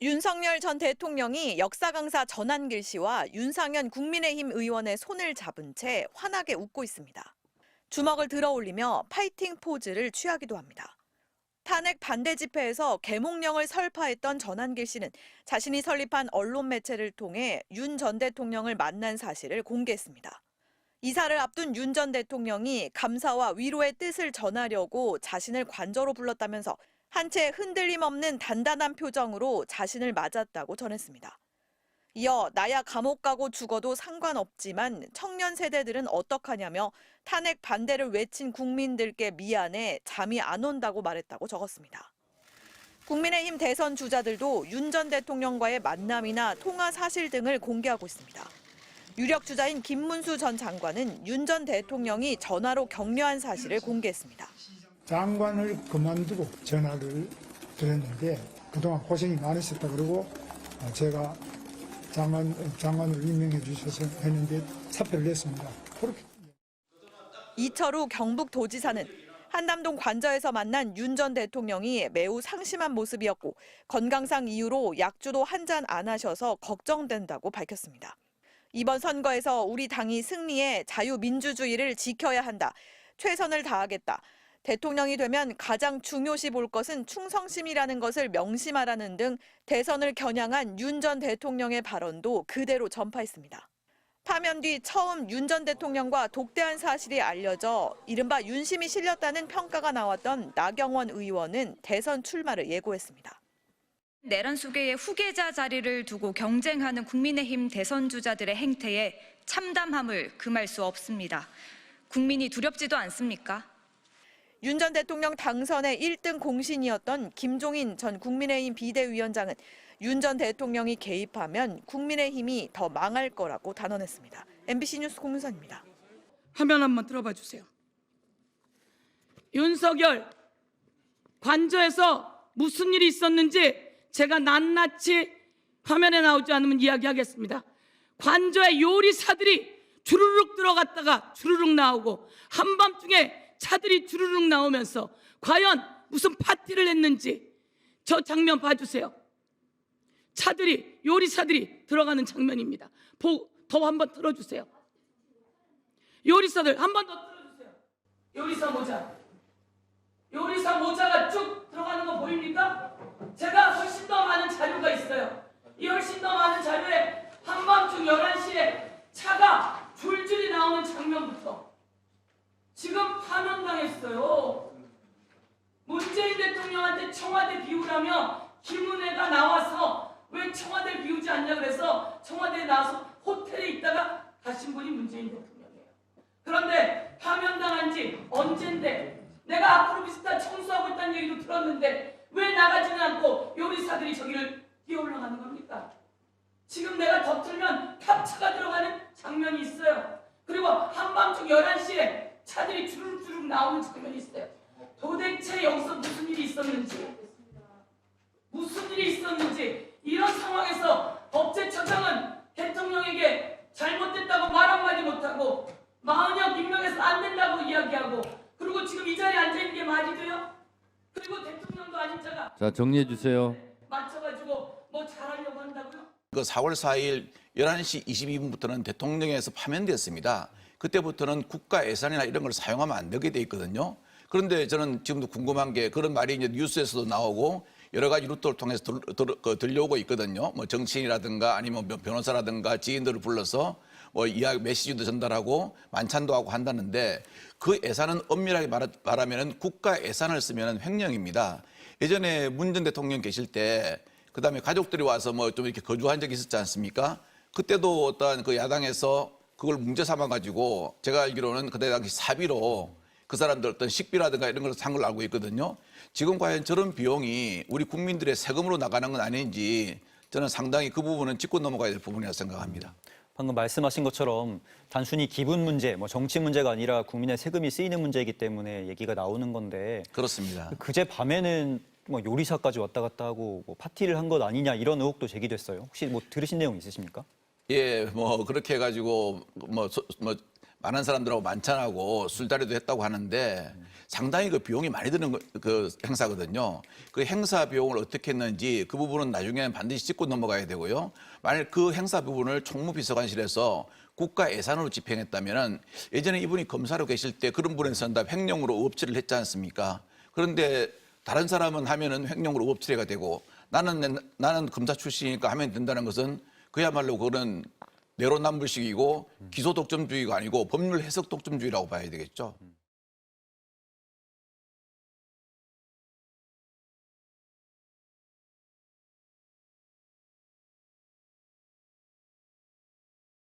윤석열 전 대통령이 역사 강사 전한길 씨와 윤상현 국민의힘 의원의 손을 잡은 채 환하게 웃고 있습니다. 주먹을 들어 올리며 파이팅 포즈를 취하기도 합니다. 탄핵 반대 집회에서 계몽령을 설파했던 전한길 씨는 자신이 설립한 언론 매체를 통해 윤 전 대통령을 만난 사실을 공개했습니다. 이사를 앞둔 윤 전 대통령이 감사와 위로의 뜻을 전하려고 자신을 관저로 불렀다면서 한 채 흔들림 없는 단단한 표정으로 자신을 맞았다고 전했습니다. 이어 나야 감옥 가고 죽어도 상관없지만 청년 세대들은 어떡하냐며 탄핵 반대를 외친 국민들께 미안해 잠이 안 온다고 말했다고 적었습니다. 국민의힘 대선 주자들도 윤 전 대통령과의 만남이나 통화 사실 등을 공개하고 있습니다. 유력 주자인 김문수 전 장관은 윤 전 대통령이 전화로 격려한 사실을 공개했습니다. 장관을 그만두고 전화를 드렸는데 그동안 고생이 많으셨다 그러고 제가 장관을 임명해 주셔서 했는데 사표를 냈습니다. 그렇게. 이철우 경북도지사는 한남동 관저에서 만난 윤 전 대통령이 매우 상심한 모습이었고 건강상 이유로 약주도 한 잔 안 하셔서 걱정된다고 밝혔습니다. 이번 선거에서 우리 당이 승리해 자유민주주의를 지켜야 한다. 최선을 다하겠다. 대통령이 되면 가장 중요시 볼 것은 충성심이라는 것을 명심하라는 등 대선을 겨냥한 윤 전 대통령의 발언도 그대로 전파했습니다. 파면 뒤 처음 윤 전 대통령과 독대한 사실이 알려져 이른바 윤심이 실렸다는 평가가 나왔던 나경원 의원은 대선 출마를 예고했습니다. 내란 속의 후계자 자리를 두고 경쟁하는 국민의힘 대선 주자들의 행태에 참담함을 금할 수 없습니다. 국민이 두렵지도 않습니까? 윤 전 대통령 당선의 1등 공신이었던 김종인 전 국민의힘 비대위원장은 윤 전 대통령이 개입하면 국민의힘이 더 망할 거라고 단언했습니다. MBC 뉴스 공윤선입니다. 화면 한번 들어봐 주세요. 윤석열 관저에서 무슨 일이 있었는지 제가 낱낱이 화면에 나오지 않으면 이야기하겠습니다. 관저에 요리사들이 주르륵 들어갔다가 주르륵 나오고 한밤중에 차들이 주르륵 나오면서 과연 무슨 파티를 했는지 저 장면 봐주세요. 차들이 요리사들이 들어가는 장면입니다. 더 한번 틀어주세요. 요리사들 한 번 더 틀어주세요. 요리사 모자가 쭉 들어가는 거 보입니까? 제가 훨씬 더 많은 자료가 있어요. 이 훨씬 더 많은 자료에 한밤중 11시에 차가 줄줄이 나오는 장면부터 지금 파면당했어요. 문재인 대통령한테 청와대 비우라며 김은혜가 나와서 왜 청와대 비우지 않냐 그래서 청와대에 나와서 호텔에 있다가 가신 분이 문재인 대통령이에요. 그런데 파면당한 지 언젠데 내가 앞으로 비슷한 청소하고 있다는 얘기도 들었는데 왜 나가지는 않고 요리사들이 저기를 뛰어 올라가는 겁니까? 지금 내가 더 틀면 탑차가 들어가는 장면이 있어요. 그리고 한밤중 11시에 차들이 주룩주룩 나오는 장면이 있어요. 도대체 여기서 무슨 일이 있었는지 이런 상황에서 법제처장은 대통령에게 잘못됐다고 말 한마디 못하고 마흔역 임명해서 안 된다고 이야기하고 그리고 지금 이 자리에 앉아있는 게 말이 돼요? 그리고 대통령도 아닌 자가 자, 정리해 주세요. 맞춰가지고 뭐 잘하려고 한다고요? 그 4월 4일 11시 22분부터는 대통령에서 파면됐습니다. 그때부터는 국가 예산이나 이런 걸 사용하면 안 되게 돼 있거든요. 그런데 저는 지금도 궁금한 게 그런 말이 이제 뉴스에서도 나오고 여러 가지 루트를 통해서 들려오고 있거든요. 뭐 정치인이라든가 아니면 변호사라든가 지인들을 불러서 뭐 이야기 메시지도 전달하고 만찬도 하고 한다는데 그 예산은 엄밀하게 말하면 국가 예산을 쓰면 횡령입니다. 예전에 문 전 대통령 계실 때 그다음에 가족들이 와서 뭐 좀 이렇게 거주한 적이 있었지 않습니까? 그때도 어떤 그 야당에서 그걸 문제 삼아가지고 제가 알기로는 그때 당시 사비로 그 사람들 어떤 식비라든가 이런 걸 산 걸로 알고 있거든요. 지금 과연 저런 비용이 우리 국민들의 세금으로 나가는 건 아닌지 저는 상당히 그 부분은 짚고 넘어가야 될 부분이라고 생각합니다. 방금 말씀하신 것처럼 단순히 기분 문제, 뭐 정치 문제가 아니라 국민의 세금이 쓰이는 문제이기 때문에 얘기가 나오는 건데 그렇습니다. 그제 밤에는 뭐 요리사까지 왔다 갔다 하고 뭐 파티를 한 것 아니냐 이런 의혹도 제기됐어요. 혹시 뭐 들으신 내용 있으십니까? 예, 뭐 그렇게 해가지고 뭐 많은 사람들하고 만찬하고 술자리도 했다고 하는데 상당히 그 비용이 많이 드는 그 행사거든요. 그 행사 비용을 어떻게 했는지 그 부분은 나중에 반드시 짚고 넘어가야 되고요. 만약 그 행사 부분을 총무비서관실에서 국가 예산으로 집행했다면은 예전에 이분이 검사로 계실 때 그런 분에서는 다 횡령으로 업체를 했지 않습니까? 그런데 다른 사람은 하면은 횡령으로 업체가 되고 나는 검사 출신이니까 하면 된다는 것은 그야말로 그런 내로남불식이고 기소 독점주의가 아니고 법률 해석 독점주의라고 봐야 되겠죠.